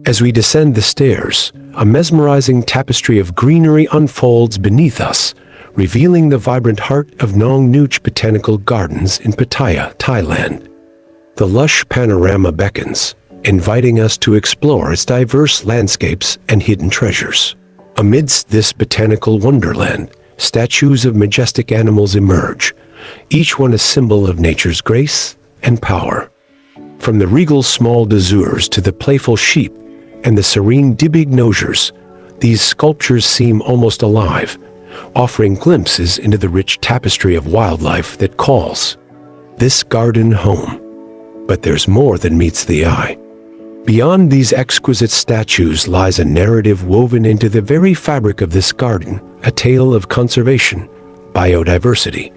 As we descend the stairs, a mesmerizing tapestry of greenery unfolds beneath us, revealing the vibrant heart of Nong Nooch Botanical Gardens in Pattaya, Thailand. The lush panorama beckons, inviting us to explore its diverse landscapes and hidden treasures. Amidst this botanical wonderland, statues of majestic animals emerge, each one a symbol of nature's grace and power. From the regal small dazours to the playful sheep and the serene dibignosures, these sculptures seem almost alive, offering glimpses into the rich tapestry of wildlife that calls this garden home. But there's more than meets the eye. Beyond these exquisite statues lies a narrative woven into the very fabric of this garden, a tale of conservation, biodiversity,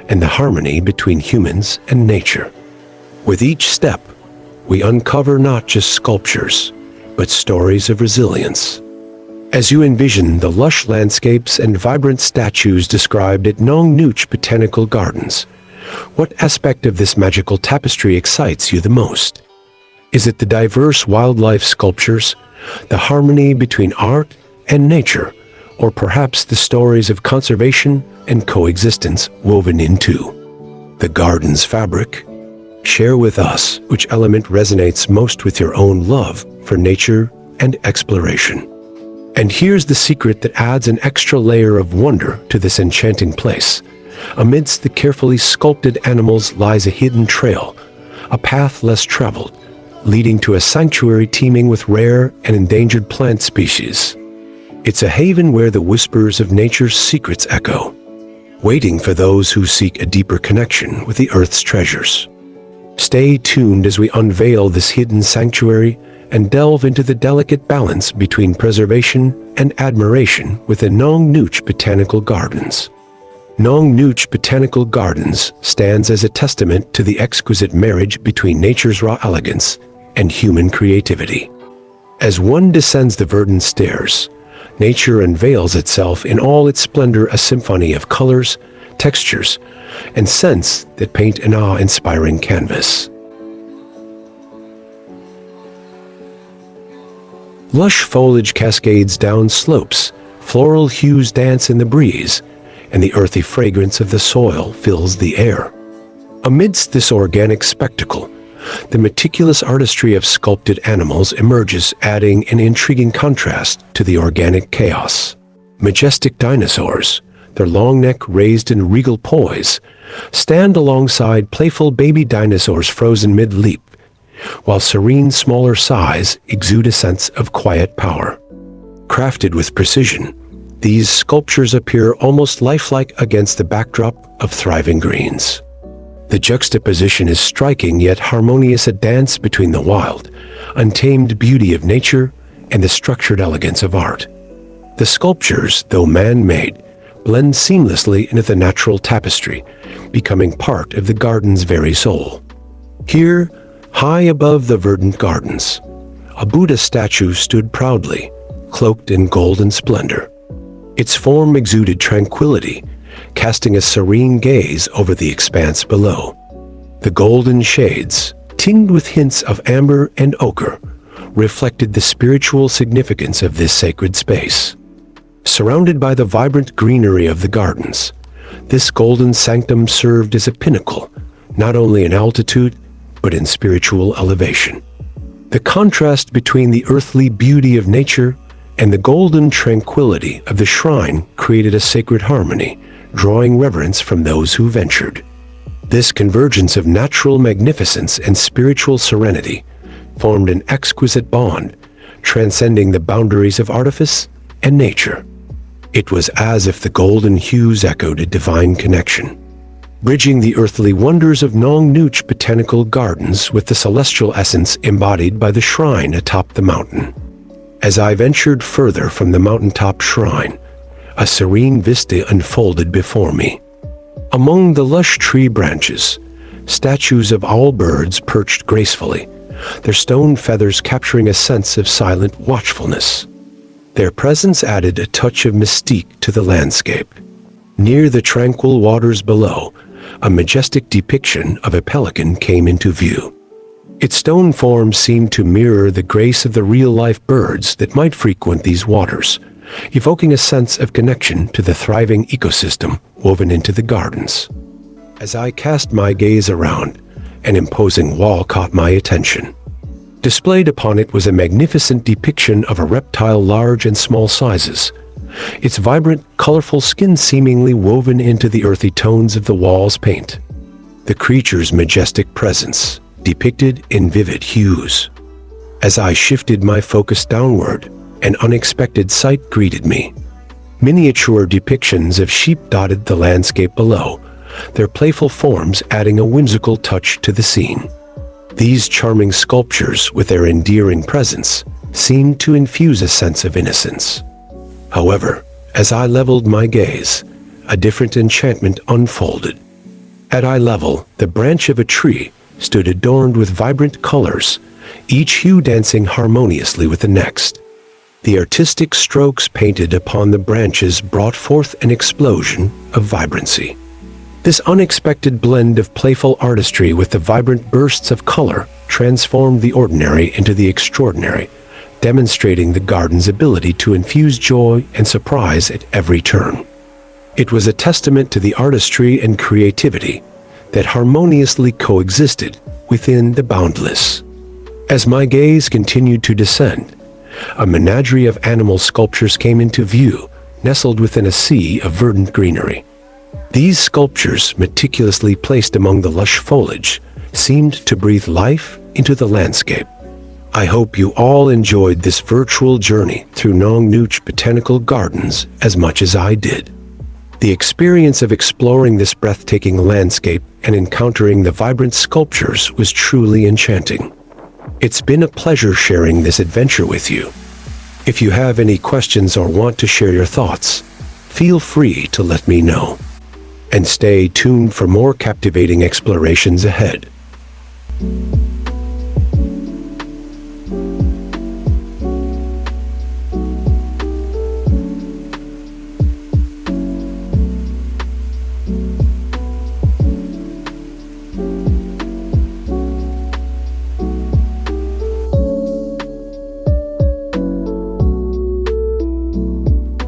and the harmony between humans and nature. With each step, we uncover not just sculptures, but stories of resilience. As you envision the lush landscapes and vibrant statues described at Nong Nooch Botanical Gardens, what aspect of this magical tapestry excites you the most? Is it the diverse wildlife sculptures, the harmony between art and nature, or perhaps the stories of conservation and coexistence woven into the garden's fabric? Share with us which element resonates most with your own love for nature and exploration. And here's the secret that adds an extra layer of wonder to this enchanting place. Amidst the carefully sculpted animals lies a hidden trail, a path less traveled, leading to a sanctuary teeming with rare and endangered plant species. It's a haven where the whispers of nature's secrets echo, waiting for those who seek a deeper connection with the Earth's treasures. Stay tuned as we unveil this hidden sanctuary and delve into the delicate balance between preservation and admiration within Nong Nooch Botanical Gardens. Nong Nooch Botanical Gardens stands as a testament to the exquisite marriage between nature's raw elegance and human creativity. As one descends the verdant stairs, nature unveils itself in all its splendor, a symphony of colors, textures, and scents that paint an awe-inspiring canvas. Lush foliage cascades down slopes, floral hues dance in the breeze, and the earthy fragrance of the soil fills the air. Amidst this organic spectacle, the meticulous artistry of sculpted animals emerges, adding an intriguing contrast to the organic chaos. Majestic dinosaurs, their long neck raised in regal poise, stand alongside playful baby dinosaurs frozen mid-leap, while serene smaller size exude a sense of quiet power. Crafted with precision, these sculptures appear almost lifelike against the backdrop of thriving greens. The juxtaposition is striking yet harmonious, a dance between the wild, untamed beauty of nature and the structured elegance of art. The sculptures, though man-made, blend seamlessly into the natural tapestry, becoming part of the garden's very soul. Here, high above the verdant gardens, a Buddha statue stood proudly, cloaked in golden splendor. Its form exuded tranquility, casting a serene gaze over the expanse below. The golden shades, tinged with hints of amber and ochre, reflected the spiritual significance of this sacred space. Surrounded by the vibrant greenery of the gardens, this golden sanctum served as a pinnacle, not only in altitude, but in spiritual elevation. The contrast between the earthly beauty of nature and the golden tranquility of the shrine created a sacred harmony, drawing reverence from those who ventured. This convergence of natural magnificence and spiritual serenity formed an exquisite bond, transcending the boundaries of artifice and nature. It was as if the golden hues echoed a divine connection, bridging the earthly wonders of Nong Nooch Botanical Gardens with the celestial essence embodied by the shrine atop the mountain. As I ventured further from the mountaintop shrine, a serene vista unfolded before me. Among the lush tree branches, statues of owl birds perched gracefully, their stone feathers capturing a sense of silent watchfulness. Their presence added a touch of mystique to the landscape. Near the tranquil waters below, a majestic depiction of a pelican came into view. Its stone forms seemed to mirror the grace of the real-life birds that might frequent these waters, evoking a sense of connection to the thriving ecosystem woven into the gardens. As I cast my gaze around, an imposing wall caught my attention. Displayed upon it was a magnificent depiction of a reptile large and small sizes, its vibrant, colorful skin seemingly woven into the earthy tones of the wall's paint. The creature's majestic presence, depicted in vivid hues. As I shifted my focus downward, an unexpected sight greeted me. Miniature depictions of sheep dotted the landscape below, their playful forms adding a whimsical touch to the scene. These charming sculptures, with their endearing presence, seemed to infuse a sense of innocence. However, as I leveled my gaze, a different enchantment unfolded. At eye level, the branch of a tree stood adorned with vibrant colors, each hue dancing harmoniously with the next. The artistic strokes painted upon the branches brought forth an explosion of vibrancy. This unexpected blend of playful artistry with the vibrant bursts of color transformed the ordinary into the extraordinary, demonstrating the garden's ability to infuse joy and surprise at every turn. It was a testament to the artistry and creativity that harmoniously coexisted within the boundless. As my gaze continued to descend, a menagerie of animal sculptures came into view, nestled within a sea of verdant greenery. These sculptures, meticulously placed among the lush foliage, seemed to breathe life into the landscape. I hope you all enjoyed this virtual journey through Nong Nooch Botanical Gardens as much as I did. The experience of exploring this breathtaking landscape and encountering the vibrant sculptures was truly enchanting. It's been a pleasure sharing this adventure with you. If you have any questions or want to share your thoughts, feel free to let me know. And stay tuned for more captivating explorations ahead.